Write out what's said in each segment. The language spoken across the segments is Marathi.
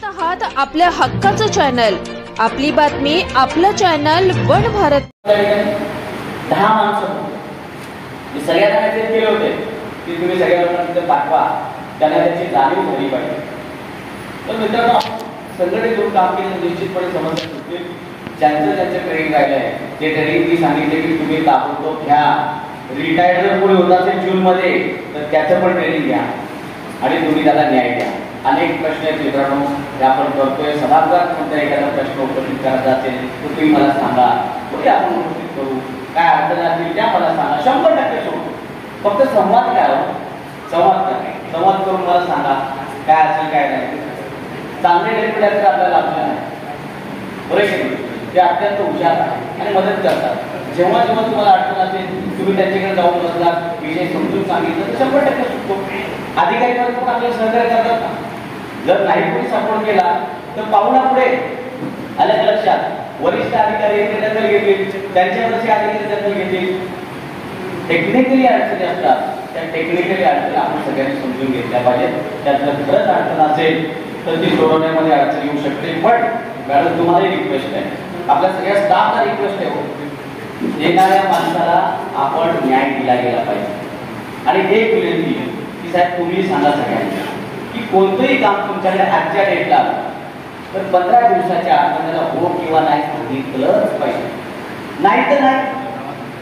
पाहत आहात आपल्या हक्काचं चॅनल, आपली बातमी, आपलं चॅनल वन भारत. 10 माणसं मी सगळ्यांना मेसेज केले होते की तुम्ही सगळ्या लोकांना तिथे पाठवा, त्यांना त्याची जाणीव झाली पाहिजे. तर मित्रांनो, संघटित होऊन काम केलं निश्चितपणे समजत होते. ज्यांचं ट्रेनिंग राहिलं आहे ते ट्रेनिंग मी सांगितले की तुम्ही ताबडतोब घ्या. रिटायर्ड जर कोणी होत असेल जूनमध्ये तर त्याचं पण ट्रेनिंग घ्या आणि तुम्ही त्याला न्याय द्या. अनेक प्रश्न आहेत मित्रांनो, हे आपण करतोय. सभागृहात कोणता एखादा प्रश्न उपस्थित करायचा असेल तर तुम्ही मला सांगा, पुढे आपण उपस्थित करू. काय अडचण असतील त्या मला सांगा. 100% सोडू. फक्त संवाद करा, संवाद करून मला सांगा काय असेल काय नाही. चांगले डेप्युटी आपल्याला आपल्याला नाही, बरोबर. ते अत्यंत हुशार आहे आणि मदत करतात. जेव्हा जेव्हा तुम्हाला अडचण असेल तुम्ही त्यांच्याकडे जाऊन बसला, विषय समजून सांगितलं तर 100% सुटतो. अधिकारी वर्ग पण आपल्याला सहकार्य करतात ना. जर नाही कोणी सपोर्ट केला तर पाहुणा पुढे आलं लक्षात. वरिष्ठ अधिकारी दखल घेतील, त्यांच्यावरचे अधिकारी दखल घेतील. टेक्निकली अडचणी असतात, त्या टेक्निकली अडचणी आपण सगळ्यांनी समजून घेतल्या पाहिजेत. त्यात जर खरंच अडचण असेल तर ती सोडवण्यामध्ये अडचण येऊ शकते. पण मॅडम तुम्हालाही रिक्वेस्ट आहे, आपल्या सगळ्या स्टाफला रिक्वेस्ट आहे, येणाऱ्या माणसाला आपण न्याय दिला गेला पाहिजे. आणि एक विनंती की साहेब तुम्ही सांगा सगळ्यांना की कोणतंही काम तुमच्याकडे आजच्या डेटला तर 15 दिवसाच्या आत त्याला हो किंवा नाही सांगितलंच पाहिजे. नाही तर नाही,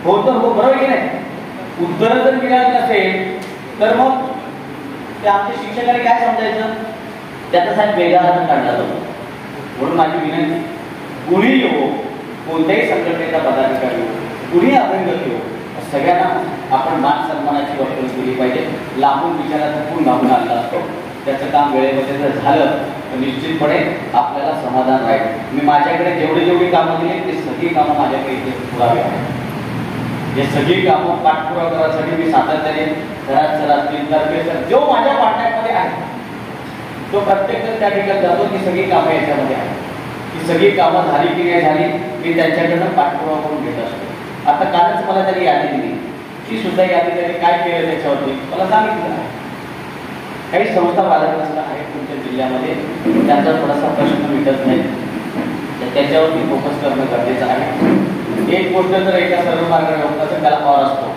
हो तर हो, बरोबर की नाही. उत्तर जर मिळालं नसेल तर मग ते आमच्या शिक्षकाने काय समजायचं, त्याचा साहेब वेगळा अर्थ काढला जातो. म्हणून माझी विनंती, कुणी येऊ, कोणत्याही संघटनेचा पदाधिकारी हो, कुणी अभ्यंगत येऊ, सगळ्यांना आपण मान सन्मानाची वर्तणूक केली पाहिजे. लांबून विचाराचा पूर्ण घालून आणला असतो, त्याचं काम वेळेमध्ये जर झालं तर निश्चितपणे आपल्याला समाधान राहील. मी माझ्याकडे जेवढी कामं दिली ते सगळी कामं माझ्याकडे इथे पुरावे आहेत. हे सगळी कामं पाठपुरावा करण्यासाठी मी सातत्याने सर जो माझ्या कॉन्टॅक्टमध्ये आहे तो प्रत्येक जण त्या ठिकाणी जातो. की सगळी कामं याच्यामध्ये आहेत, की सगळी कामं झाली की नाही झाली मी त्यांच्याकडनं पाठपुरावा करून घेत असतो. आता कालच मला त्यांनी यादी दिली, ती सुद्धा यादी त्यांनी काय केलं त्याच्यावरती मला सांगितलं. काही संस्था बाजारग्रस्त आहेत तुमच्या जिल्ह्यामध्ये, त्यांचा थोडासा प्रश्न मिटत नाही, तर त्याच्यावरती फोकस करणं गरजेचं आहे. एक गोष्ट तर एका सर्व मार्गाने त्याला पावर असतो.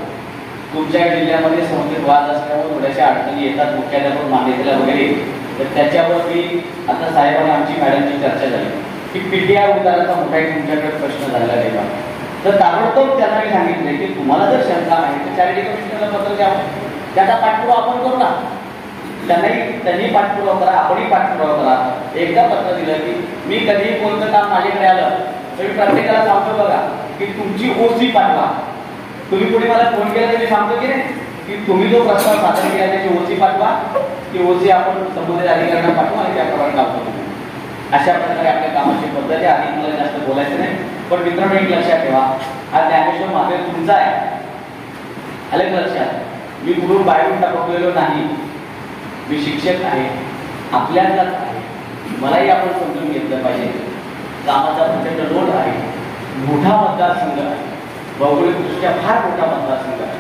तुमच्या जिल्ह्यामध्ये संस्थेत वाद असल्यामुळे थोड्याशा अडचणी येतात, मुख्याध्यापक मान्यतेला वगैरे. तर त्याच्यावरती आता साहेबांनी आमची मॅडमची चर्चा झाली की PTR उताराचा मोठा एक तुमच्याकडे प्रश्न झालेला आहे का. तर ताबडतोब त्यांना मी सांगितले की तुम्हाला जर शंका आहे तर चॅरिटी कमिशनरला पत्र द्यावं, त्याचा पाठपुरावा आपण करू ना. त्यांनी पाठपुरावा करा, आपणही पाठपुरावा करा. एकदा पत्र दिलं की मी कधीही कोणतं काम माझ्याकडे आलं तर मी प्रत्येकाला सांगतो बघा की तुमची OC पाठवा. तुम्ही पुढे मला फोन केला तर मी सांगतो की नाही की तुम्ही जो प्रस्ताव सादर केला त्याची OC पाठवा. ती OC आपण संबंधित अधिकाऱ्यांना पाठवा आणि त्याप्रमाणे काम करू. अशा प्रकारे आपल्या कामाची पद्धत आहे. आणि मला जास्त बोलायचं नाही, पण मित्रांनो एक लक्षात ठेवा, हा ज्ञानेश्वर महादेव तुमचा आहे. आलं लक्षात. मी कुठून बाहेरून टाकलेलो नाही, मी शिक्षक आहे, आपल्यालाच आहे. मलाही आपण समजून घेतलं पाहिजे. कामाचा प्रचंड लोड आहे, मोठा मतदारसंघ आहे, भौगोलिकदृष्ट्या फार मोठा मतदारसंघ आहे.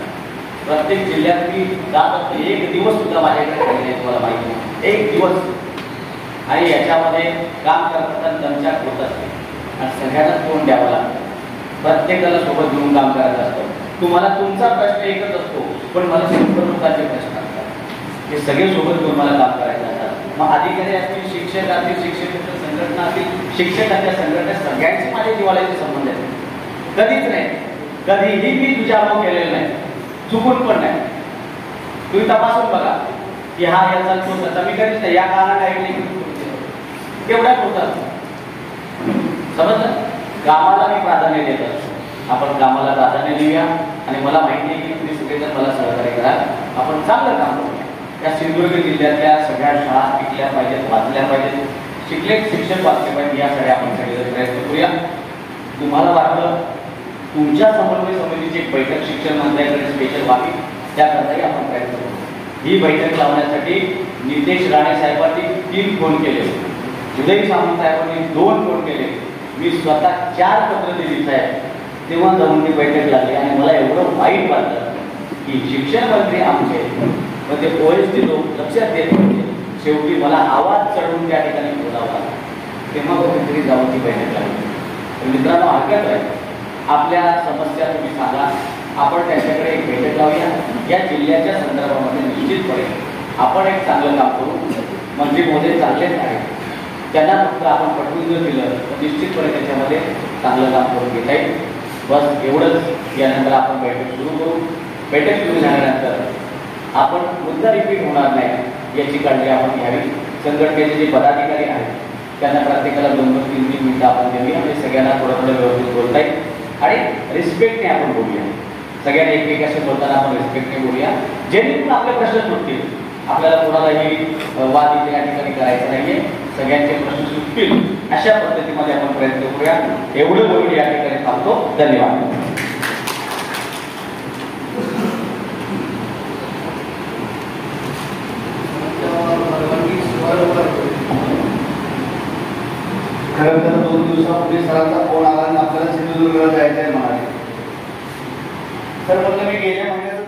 प्रत्येक जिल्ह्यात मी जात असतो. एक दिवस सुद्धा माझ्याकडे राहिले तुम्हाला माहिती आहे, एक दिवस. आणि याच्यामध्ये काम करताना दमछाक होत असते आणि सगळ्यांना तोंड द्यावं लागतं. प्रत्येकाला सोबत घेऊन काम करायचं असतं. तुम्हाला तुमचा प्रश्न एकच असतो, पण मला संपूर्णताचे प्रश्न असतात. हे सगळे सोबत घेऊन मला काम करायचं असतात. मग अधिकारी असतील, शिक्षक असतील, शिक्षकांच्या संघटना असतील, शिक्षकांच्या संघटना, सगळ्यांचे माझे जिव्हाळ्याचे संबंध आहेत. कधीच नाही, कधीही मी तुझ्या अभाव केलेलं नाही, चुकून पण नाही. तुम्ही तपासून बघा की हा याचा तो त्याचा मी कधीच नाही या काळाला ऐकले तेवढ्याच होतात. समजलं. कामाला मी प्राधान्य देत असतो. आपण कामाला प्राधान्य देऊया. आणि मला माहिती आहे की तुम्ही सगळेजण मला सहकार्य करा, आपण चांगलं काम करूया. या सिंधुदुर्ग जिल्ह्यातल्या सगळ्या शाळा टिकल्या पाहिजेत, वाचल्या पाहिजेत, शिकले शिक्षक वाचले पाहिजे, यासाठी आपण सगळेजण प्रयत्न करूया. तुम्हाला वाटलं तुमच्या समन्वय समितीची एक बैठक शिक्षण मंत्र्यांकडे स्पेशल व्हावी, त्याकरताही आपण प्रयत्न करू. ही बैठक लावण्यासाठी नितेश राणे साहेबांनी 3 फोन केले, उदय सामंत साहेबांनी 2 फोन केले, मी स्वतः 4 पत्र दिली साहेब. तेव्हा जाऊन ती बैठक लागली आणि मला एवढं वाईट वाटलं की शिक्षण मंत्री आमचे पण ते OSD लोक लक्षात देत होते. शेवटी मला आवाज चढवून त्या ठिकाणी बोलावा, तेव्हा कुठेतरी जाऊन ती बैठक लागली. तर मित्रांनो, हरकत आहे, आपल्या समस्या तुम्ही सांगा, आपण त्याच्याकडे एक बैठक लावूया. या जिल्ह्याच्या संदर्भामध्ये निश्चितपणे आपण एक चांगलं काम करू. मंत्री महोदय चांगलेच आहेत, त्यांना फक्त आपण पटवून जर दिलं तर निश्चितपणे त्याच्यामध्ये चांगलं काम करून घेता येईल. बस एवढंच. यानंतर आपण बैठक सुरू करू. बैठक सुरू झाल्यानंतर आपण मुद्दा रिपीट होणार नाही याची काळजी आपण घ्यावी. संघटनेचे जे पदाधिकारी आहेत त्यांना प्रत्येकाला 2-3 मिनिटं आपण देऊया, म्हणजे सगळ्यांना थोडं व्यवस्थित बोलता येईल आणि रिस्पेक्टने आपण बोलूया. सगळ्यांना एकमेकाशी बोलताना आपण रिस्पेक्टने बोलूया, जेणेकरून आपले प्रश्न सुटतील. आपल्याला कोणालाही वाद इथे या ठिकाणी करायचा नाहीये, सगळ्यांचे प्रश्न सुटतील अशा पद्धतीमध्ये आपण प्रयत्न करूया. एवढं बोलून या ठिकाणी थांबतो. धन्यवाद. खरं तर 2 दिवसापूर्वी सरांचा फोन आला आणि आपल्याला सिंधुदुर्गला जायचं आहे म्हणाले. सर म्हटलं मी गेल्या महिन्यात